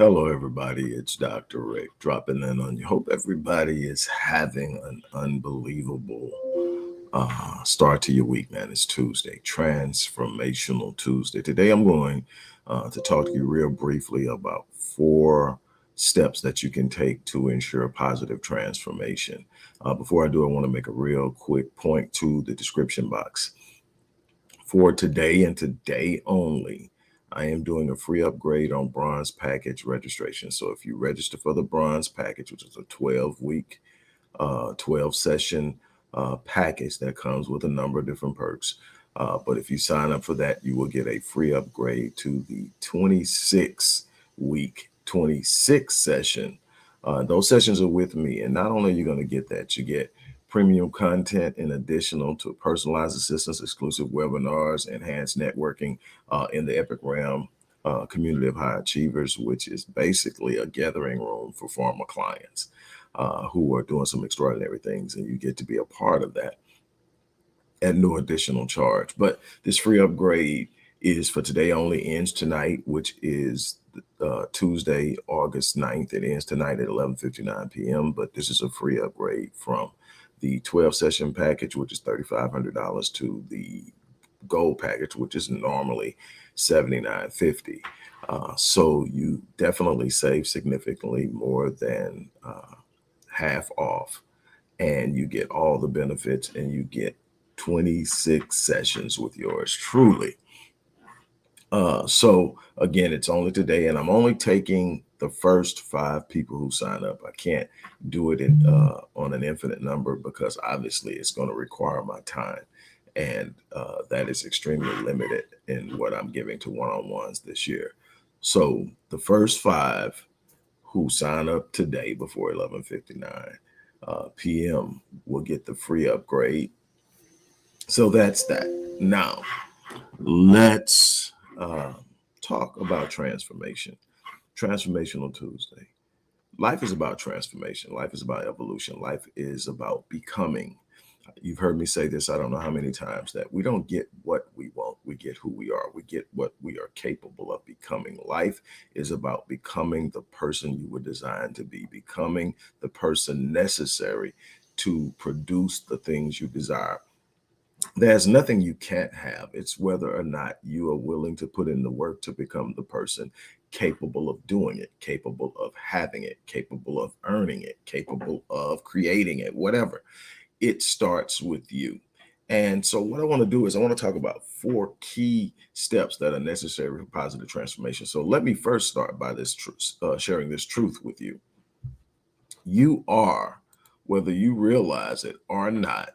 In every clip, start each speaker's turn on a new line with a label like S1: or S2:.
S1: Hello, everybody. It's Dr. Rick dropping in on you. Hope everybody is having an unbelievable start to your week, man. It's Tuesday, Transformational Tuesday. Today, I'm going to talk to you real briefly about 4 steps that you can take to ensure positive transformation. Before I do, I want to make a real quick point to the description box. For today and today only, I am doing a free upgrade on bronze package registration. So if you register for the bronze package, which is a 12-week, 12 session package that comes with a number of different perks. But if you sign up for that, you will get a free upgrade to the 26-week, 26 session. Those sessions are with me. And not only are you going to get that, you get premium content in additional to personalized assistance, exclusive webinars, enhanced networking in the Epic Realm community of high achievers, which is basically a gathering room for former clients who are doing some extraordinary things, and you get to be a part of that at no additional charge. But this free upgrade is for today only, ends tonight, which is Tuesday, August 9th. It ends tonight at 11:59 p.m. But this is a free upgrade from the 12 session package, which is $3,500, to the gold package, which is normally $79.50. So you definitely save significantly more than half off, and you get all the benefits, and you get 26 sessions with yours truly. So again, it's only today, and I'm only taking the first 5 people who sign up. I can't do it on an infinite number because obviously it's going to require my time, and that is extremely limited in what I'm giving to one-on-ones this year. So the first 5 who sign up today before 11:59 p.m. will get the free upgrade. So that's that. Now, let's talk about transformation. Transformational Tuesday. Life is about transformation. Life is about evolution. Life is about becoming. You've heard me say this, I don't know how many times, that we don't get what we want. We get who we are. We get what we are capable of becoming. Life is about becoming the person you were designed to be, becoming the person necessary to produce the things you desire. There's nothing you can't have. It's whether or not you are willing to put in the work to become the person capable of doing it, capable of having it, capable of earning it, capable of creating it, whatever. It starts with you. And so, what I want to do is I want to talk about 4 key steps that are necessary for positive transformation. So, let me first start by sharing this truth with you. You are, whether you realize it or not,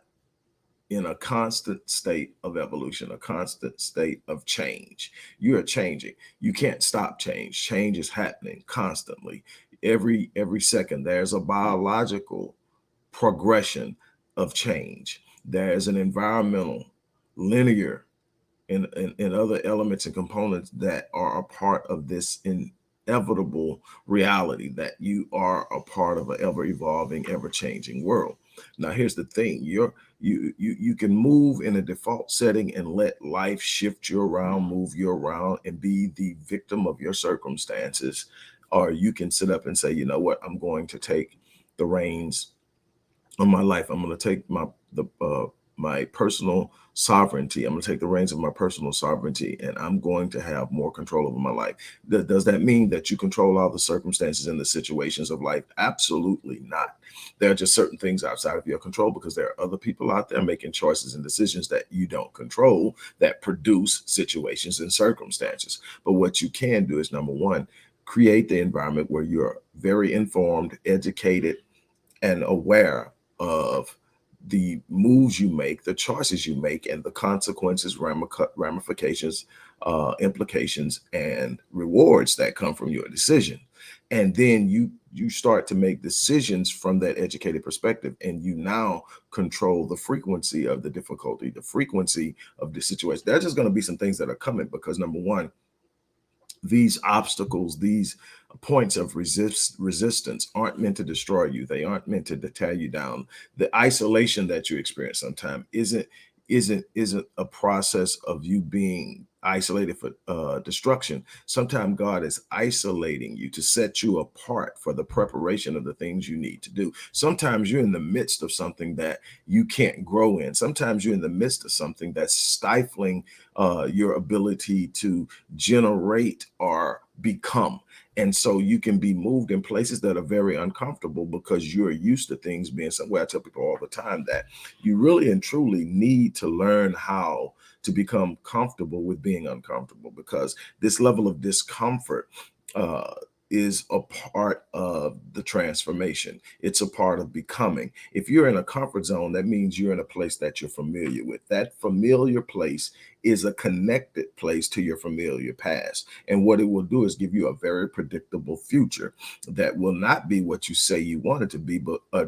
S1: in a constant state of evolution, a constant state of change. You are changing. You can't stop change. Change is happening constantly. Every second, there's a biological progression of change. There's an environmental, linear, and other elements and components that are a part of this inevitable reality that you are a part of an ever evolving, ever changing world. Now, here's the thing: you can move in a default setting and let life shift you around, move you around, and be the victim of your circumstances, or you can sit up and say, you know what, I'm going to take the reins of my life. I'm going to take my personal sovereignty. I'm going to take the reins of my personal sovereignty, and I'm going to have more control over my life. Does that mean that you control all the circumstances and the situations of life? Absolutely not. There are just certain things outside of your control because there are other people out there making choices and decisions that you don't control that produce situations and circumstances. But what you can do is, number one, create the environment where you're very informed, educated, and aware of the moves you make, the choices you make, and the consequences, ramifications, implications, and rewards that come from your decision. And then you start to make decisions from that educated perspective, and you now control the frequency of the difficulty, the frequency of the situation. There's just going to be some things that are coming because, number one, these obstacles, these points of resistance aren't meant to destroy you. They aren't meant to tear you down. The isolation that you experience sometimes isn't a process of you being isolated for destruction. Sometimes God is isolating you to set you apart for the preparation of the things you need to do. Sometimes you're in the midst of something that you can't grow in. Sometimes you're in the midst of something that's stifling your ability to generate or become. And so you can be moved in places that are very uncomfortable because you're used to things being somewhere. I tell people all the time that you really and truly need to learn how to become comfortable with being uncomfortable, because this level of discomfort uh, is a part of the transformation. It's a part of becoming. If you're in a comfort zone, that means you're in a place that you're familiar with. That familiar place is a connected place to your familiar past. And what it will do is give you a very predictable future that will not be what you say you want it to be, but a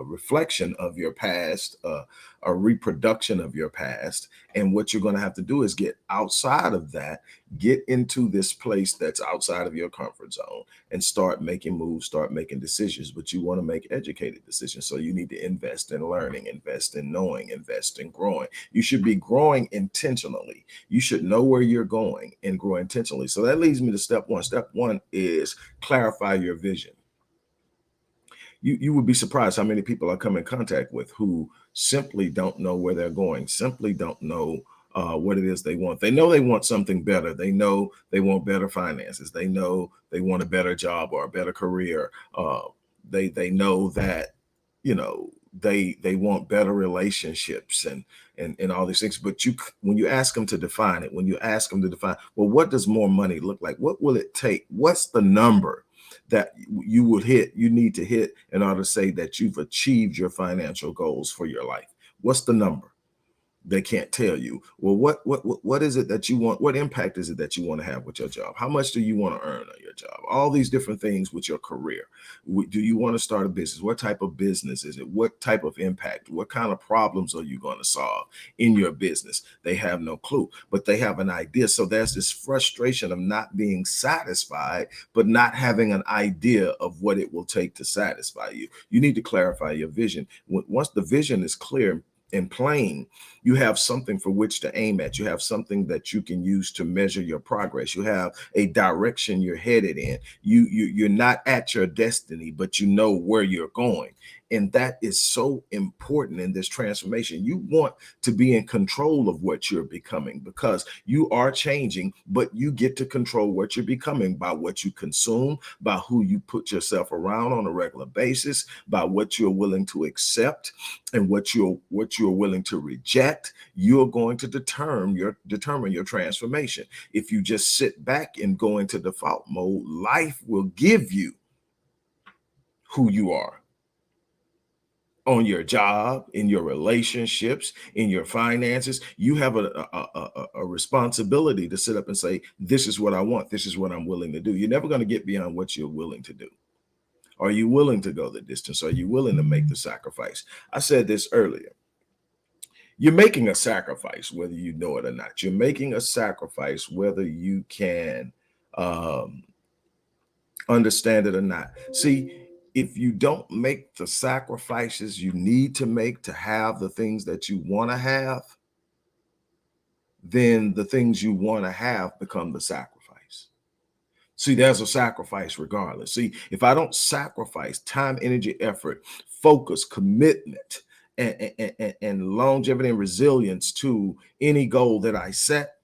S1: reflection of your past, a reproduction of your past. And what you're going to have to do is get outside of that, get into this place that's outside of your comfort zone, and start making moves, start making decisions. But you want to make educated decisions. So you need to invest in learning, invest in knowing, invest in growing. You should be growing intentionally. You should know where you're going and grow intentionally. So that leads me to step one. Step one is clarify your vision. You would be surprised how many people I come in contact with who simply don't know where they're going, simply don't know what it is they want. They know they want something better. They know they want better finances. They know they want a better job or a better career. They know that, you know, they want better relationships and all these things. But when you ask them to define it, when you ask them to define, well, what does more money look like? What will it take? What's the number that you need to hit in order to say that you've achieved your financial goals for your life? What's the number? They can't tell you. Well, what is it that you want? What impact is it that you want to have with your job? How much do you want to earn on your job? All these different things with your career. Do you want to start a business? What type of business is it? What type of impact? What kind of problems are you going to solve in your business? They have no clue, but they have an idea. So there's this frustration of not being satisfied, but not having an idea of what it will take to satisfy you. You need to clarify your vision. Once the vision is clear and plain, you have something for which to aim at. You have something that you can use to measure your progress. You have a direction you're headed in. You're not at your destiny, but you know where you're going. And that is so important in this transformation. You want to be in control of what you're becoming, because you are changing, but you get to control what you're becoming by what you consume, by who you put yourself around on a regular basis, by what you're willing to accept and what you're willing to reject. You're going to determine your transformation. If you just sit back and go into default mode, life will give you who you are on your job, in your relationships, in your finances. You have a responsibility to sit up and say, this is what I want. This is what I'm willing to do. You're never going to get beyond what you're willing to do. Are you willing to go the distance? Are you willing to make the sacrifice? I said this earlier. You're making a sacrifice, whether you know it or not. You're making a sacrifice, whether you can um, understand it or not. See, if you don't make the sacrifices you need to make to have the things that you want to have, then the things you want to have become the sacrifice. See, there's a sacrifice regardless. See, if I don't sacrifice time, energy, effort, focus, commitment, and longevity and resilience to any goal that I set,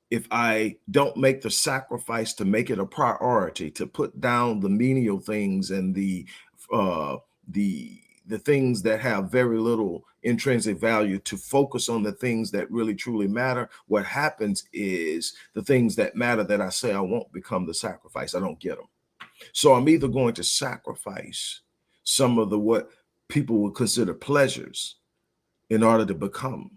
S1: if I don't make the sacrifice to make it a priority, to put down the menial things and uh, the things that have very little intrinsic value, to focus on the things that really truly matter, what happens is the things that matter that I say I won't become the sacrifice. I don't get them. So I'm either going to sacrifice some of the what people would consider pleasures in order to become,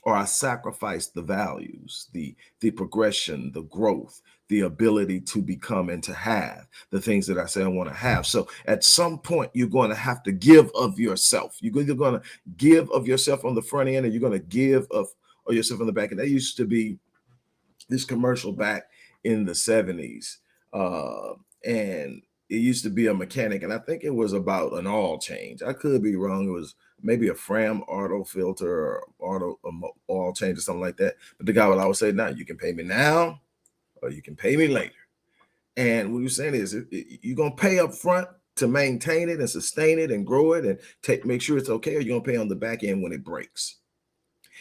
S1: or I sacrifice the values, the progression, the growth, the ability to become and to have the things that I say I want to have. So at some point, you're going to have to give of yourself. You're either going to give of yourself on the front end, or you're going to give of yourself on the back end. That used to be this commercial back in the 70s. And it used to be a mechanic, and I think it was about an oil change. I could be wrong. It was maybe a Fram auto filter or auto oil change or something like that. But the guy will always say, "Now you can pay me now, or you can pay me later." And what you're saying is, you're gonna pay up front to maintain it and sustain it and grow it and make sure it's okay, or you're gonna pay on the back end when it breaks.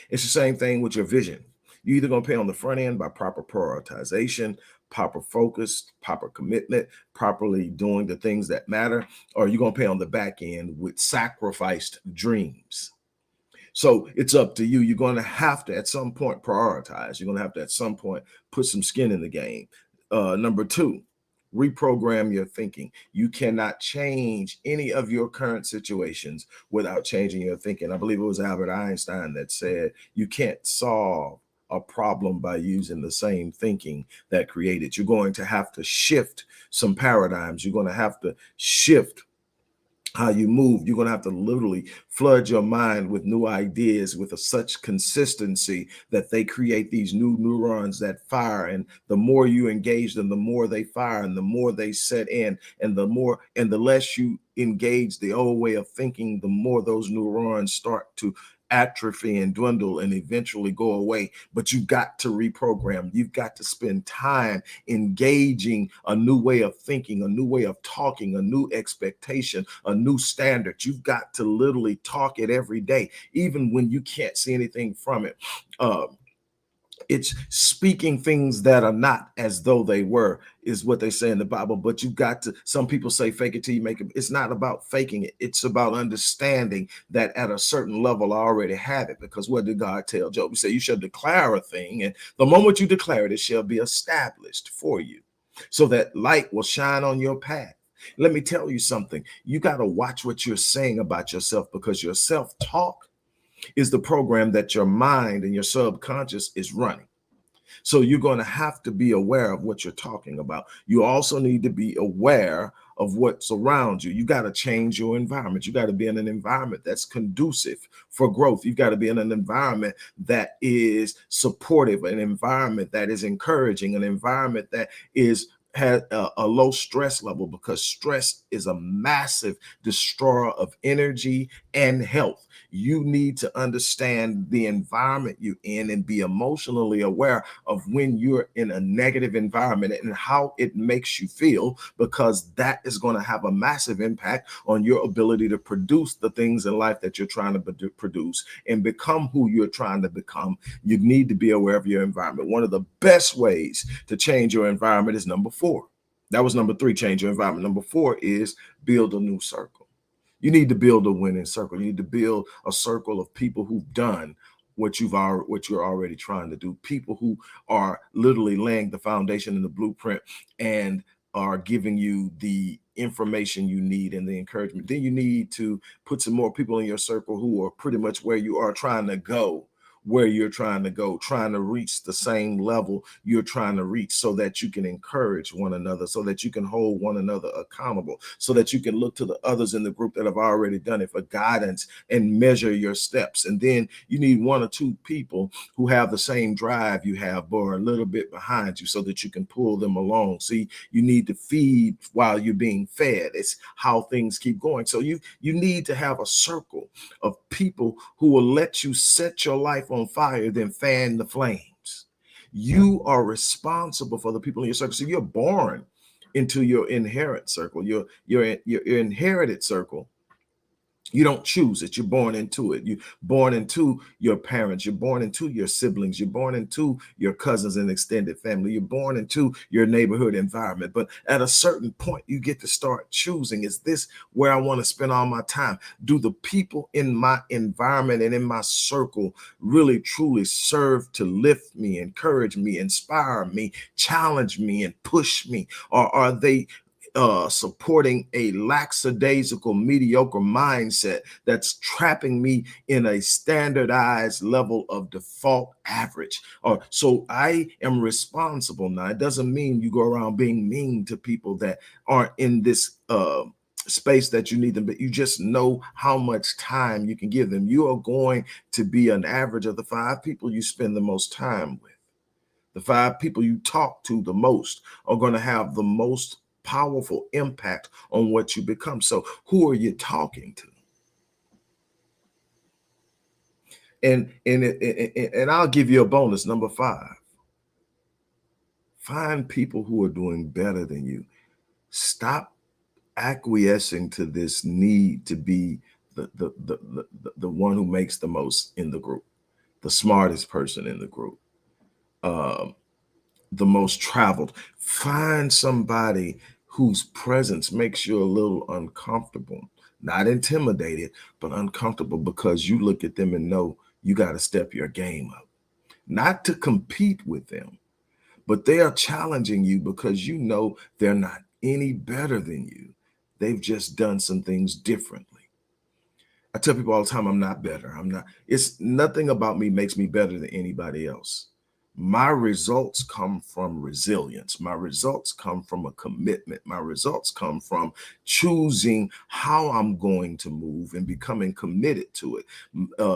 S1: It's the same thing with your vision. You're either going to pay on the front end by proper prioritization, proper focus, proper commitment, properly doing the things that matter, or you're going to pay on the back end with sacrificed dreams. So it's up to you. You're going to have to, at some point, prioritize. You're going to have to, at some point, put some skin in the game. Number two, reprogram your thinking. You cannot change any of your current situations without changing your thinking. I believe it was Albert Einstein that said, you can't solve a problem by using the same thinking that created. You're going to have to shift some paradigms. You're going to have to shift how you move. You're going to have to literally flood your mind with new ideas with such consistency that they create these new neurons that fire. And the more you engage them, the more they fire, and the more they set in, and the less you engage the old way of thinking, the more those neurons start to atrophy and dwindle and eventually go away. But you've got to reprogram. You've got to spend time engaging a new way of thinking, a new way of talking, a new expectation, a new standard. You've got to literally talk it every day, even when you can't see anything from it. It's speaking things that are not as though they were, is what they say in the Bible. But you got to, some people say fake it till you make it. It's not about faking it. It's about understanding that at a certain level, I already have it. Because what did God tell Job? He said, you shall declare a thing, and the moment you declare it, it shall be established for you, so that light will shine on your path. Let me tell you something. You got to watch what you're saying about yourself, because your self-talk is the program that your mind and your subconscious is running. So you're going to have to be aware of what you're talking about. You also need to be aware of what's around you. You got to change your environment. You got to be in an environment that's conducive for growth. You've got to be in an environment that is supportive, an environment that is encouraging, an environment that has a low stress level, because stress is a massive destroyer of energy and health. You need to understand the environment you're in and be emotionally aware of when you're in a negative environment and how it makes you feel, because that is going to have a massive impact on your ability to produce the things in life that you're trying to produce and become who you're trying to become. You need to be aware of your environment. One of the best ways to change your environment is number 4. That was number 3, change your environment. Number 4 is build a new circle. You need to build a winning circle. You need to build a circle of people who've done what you're already trying to do. People who are literally laying the foundation and the blueprint and are giving you the information you need and the encouragement. Then you need to put some more people in your circle who are pretty much where you are trying to go, where you're trying to go, trying to reach the same level you're trying to reach, so that you can encourage one another, so that you can hold one another accountable, so that you can look to the others in the group that have already done it for guidance and measure your steps. And then you need 1 or 2 people who have the same drive you have, but are a little bit behind you, so that you can pull them along. See, you need to feed while you're being fed. It's how things keep going. So you need to have a circle of people who will let you set your life on fire, then fan the flames. You are responsible for the people in your circle. So you're born into your inherent circle, your inherited circle. You don't choose it. You're born into it. You're born into your parents. You're born into your siblings. You're born into your cousins and extended family. You're born into your neighborhood environment. But at a certain point, you get to start choosing. Is this where I want to spend all my time? Do the people in my environment and in my circle really truly serve to lift me, encourage me, inspire me, challenge me, and push me? Or are they supporting a lackadaisical, mediocre mindset that's trapping me in a standardized level of default average? So I am responsible now. It doesn't mean you go around being mean to people that aren't in this space that you need them, but you just know how much time you can give them. You are going to be an average of the 5 people you spend the most time with. The 5 people you talk to the most are going to have the most powerful impact on what you become. So who are you talking to? And I'll give you a bonus, number 5. Find people who are doing better than you. Stop acquiescing to this need to be the one who makes the most in the group, the smartest person in the group, um, the most traveled. Find somebody whose presence makes you a little uncomfortable, not intimidated, but uncomfortable, because you look at them and know you got to step your game up, not to compete with them, but they are challenging you because you know they're not any better than you. They've just done some things differently. I tell people all the time, I'm not better. I'm not, it's nothing about me makes me better than anybody else. My results come from resilience. My results come from a commitment. My results come from choosing how I'm going to move and becoming committed to it.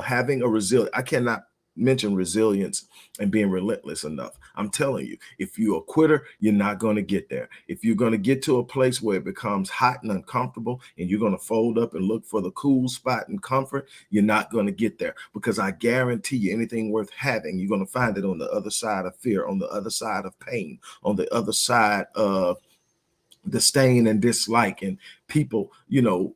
S1: Having a resilient, I cannot mention resilience and being relentless enough. I'm telling you, if you're a quitter, you're not going to get there. If you're going to get to a place where it becomes hot and uncomfortable and you're going to fold up and look for the cool spot and comfort, you're not going to get there, because I guarantee you anything worth having, you're going to find it on the other side of fear, on the other side of pain, on the other side of disdain and dislike, and people,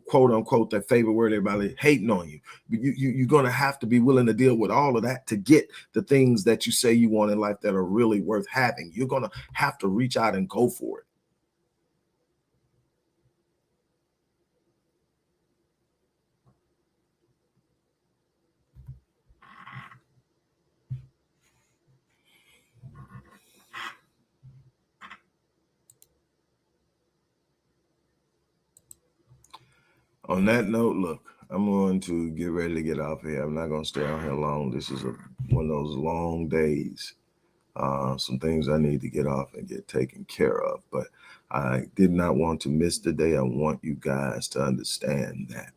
S1: quote unquote, their favorite word, everybody hating on you. You're going to have to be willing to deal with all of that to get the things that you say you want in life that are really worth having. You're going to have to reach out and go for it. On that note, look, I'm going to get ready to get off here. I'm not going to stay out here long. This is one of those long days. Some things I need to get off and get taken care of. But I did not want to miss the day. I want you guys to understand that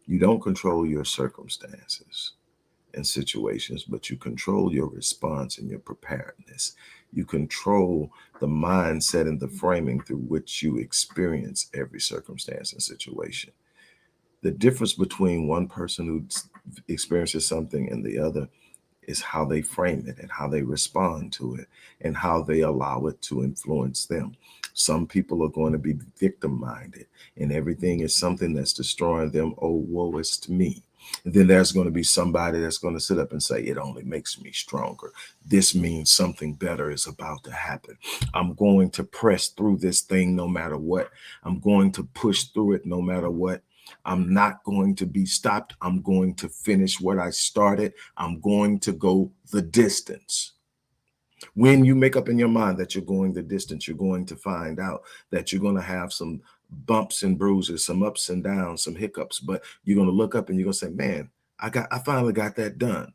S1: you don't control your circumstances and situations, but you control your response and your preparedness. You control the mindset and the framing through which you experience every circumstance and situation. The difference between one person who experiences something and the other is how they frame it and how they respond to it and how they allow it to influence them. Some people are going to be victim minded and everything is something that's destroying them. Oh, woe is to me. And then there's going to be somebody that's going to sit up and say, it only makes me stronger. This means something better is about to happen. I'm going to press through this thing no matter what. I'm going to push through it no matter what. I'm not going to be stopped. I'm going to finish what I started. I'm going to go the distance. When you make up in your mind that you're going the distance, you're going to find out that you're going to have some bumps and bruises, some ups and downs, some hiccups, but you're going to look up and you're going to say, man, I finally got that done.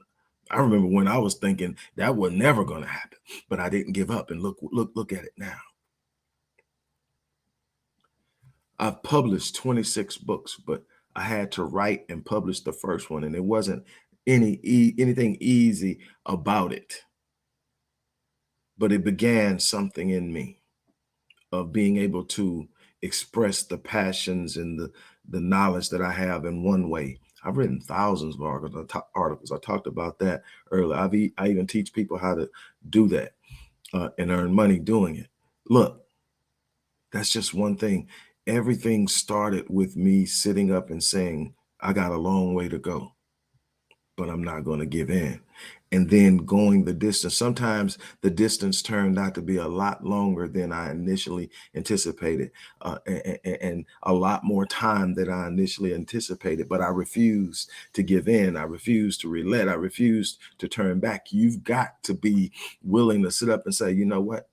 S1: I remember when I was thinking that was never going to happen, but I didn't give up, and look at it now. I've published 26 books, but I had to write and publish the first one, and it wasn't anything easy about it. But it began something in me of being able to express the passions and the knowledge that I have in one way. I've written thousands of articles. I talked about that earlier. I even teach people how to do that and earn money doing it. Look, that's just one thing. Everything started with me sitting up and saying, I got a long way to go, but I'm not going to give in. And then going the distance. Sometimes the distance turned out to be a lot longer than I initially anticipated, and a lot more time than I initially anticipated. But I refused to give in. I refused to relent. I refused to turn back. You've got to be willing to sit up and say, you know what?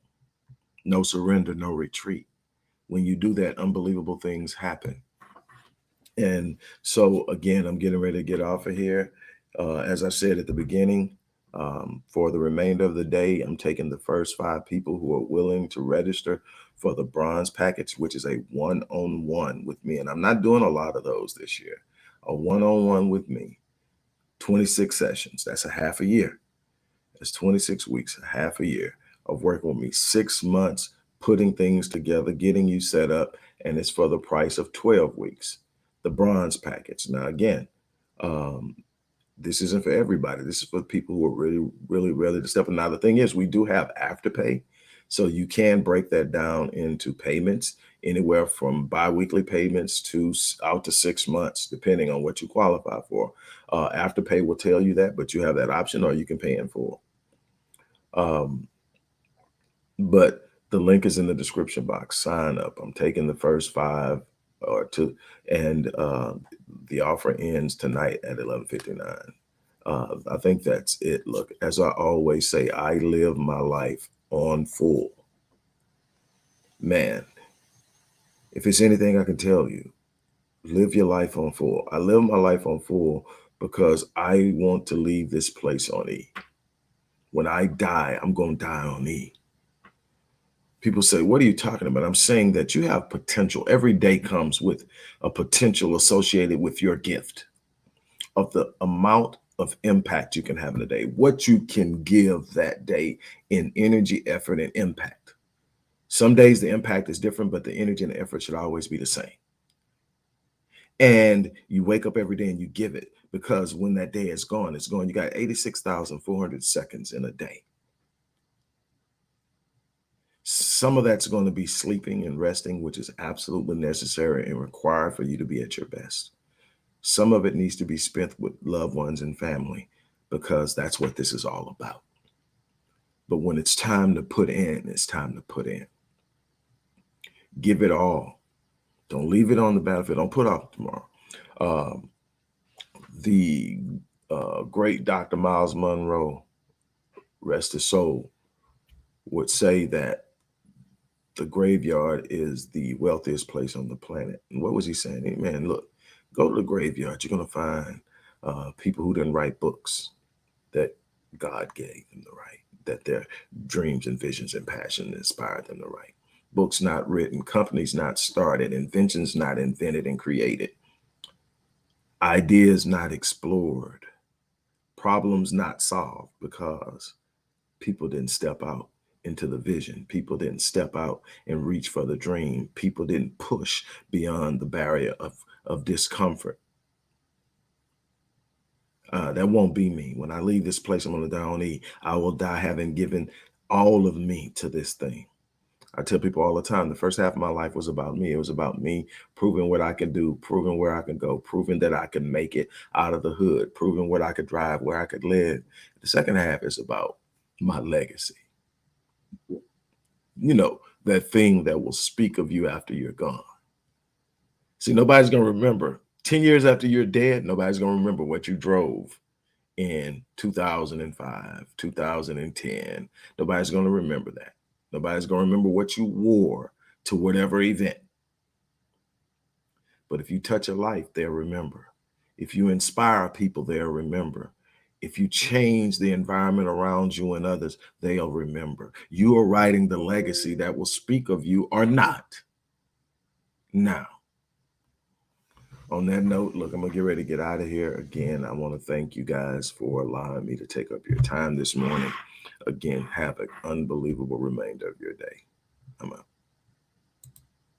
S1: No surrender, no retreat. When you do that, unbelievable things happen. And so, again, I'm getting ready to get off of here. As I said at the beginning, for the remainder of the day, I'm taking the first 5 people who are willing to register for the bronze package, which is a one-on-one with me. And I'm not doing a lot of those this year. A one-on-one with me, 26 sessions. That's a half a year. It's 26 weeks, a half a year of working with me, 6 months, putting things together, getting you set up, and it's for the price of 12 weeks, the bronze package. Now, again, um, This isn't for everybody. This is for people who are really, really ready to step in. Now, the thing is, we do have afterpay. So you can break that down into payments, anywhere from biweekly payments to out to 6 months, depending on what you qualify for. Afterpay will tell you that, but you have that option, or you can pay in full. But the link is in the description box. Sign up. I'm taking the first 5 or 2, and the offer ends tonight at 11:59. I think that's it. Look, as I always say, I live my life on full. Man, if it's anything I can tell you, live your life on full. I live my life on full because I want to leave this place on E. When I die, I'm going to die on E. People say, what are you talking about? I'm saying that you have potential. Every day comes with a potential associated with your gift of the amount of impact you can have in a day, what you can give that day in energy, effort, and impact. Some days the impact is different, but the energy and the effort should always be the same. And you wake up every day and you give it, because when that day is gone, it's gone. You got 86,400 seconds in a day. Some of that's going to be sleeping and resting, which is absolutely necessary and required for you to be at your best. Some of it needs to be spent with loved ones and family, because that's what this is all about. But when it's time to put in, it's time to put in. Give it all. Don't leave it on the battlefield. Don't put off tomorrow. The great Dr. Miles Monroe, rest his soul, would say that the graveyard is the wealthiest place on the planet. And what was he saying? Hey, man, look, go to the graveyard. You're going to find people who didn't write books that God gave them to write, that their dreams and visions and passion inspired them to write. Books not written, companies not started, inventions not invented and created, ideas not explored, problems not solved, because people didn't step out into the vision. People didn't step out and reach for the dream. People didn't push beyond the barrier of discomfort. That won't be me. When I leave this place, I'm going to die on E. I will die having given all of me to this thing. I tell people all the time, the first half of my life was about me. It was about me proving what I can do, proving where I can go, proving that I can make it out of the hood, proving what I could drive, where I could live. The second half is about my legacy. You know, that thing that will speak of you after you're gone. See, nobody's going to remember 10 years after you're dead. Nobody's going to remember what you drove in 2005, 2010. Nobody's going to remember that. Nobody's going to remember what you wore to whatever event. But if you touch a life, they'll remember. If you inspire people, they'll remember. If you change the environment around you and others, they'll remember. You are writing the legacy that will speak of you or not. Now, on that note, look, I'm going to get ready to get out of here. Again, I want to thank you guys for allowing me to take up your time this morning. Again, have an unbelievable remainder of your day. I'm out.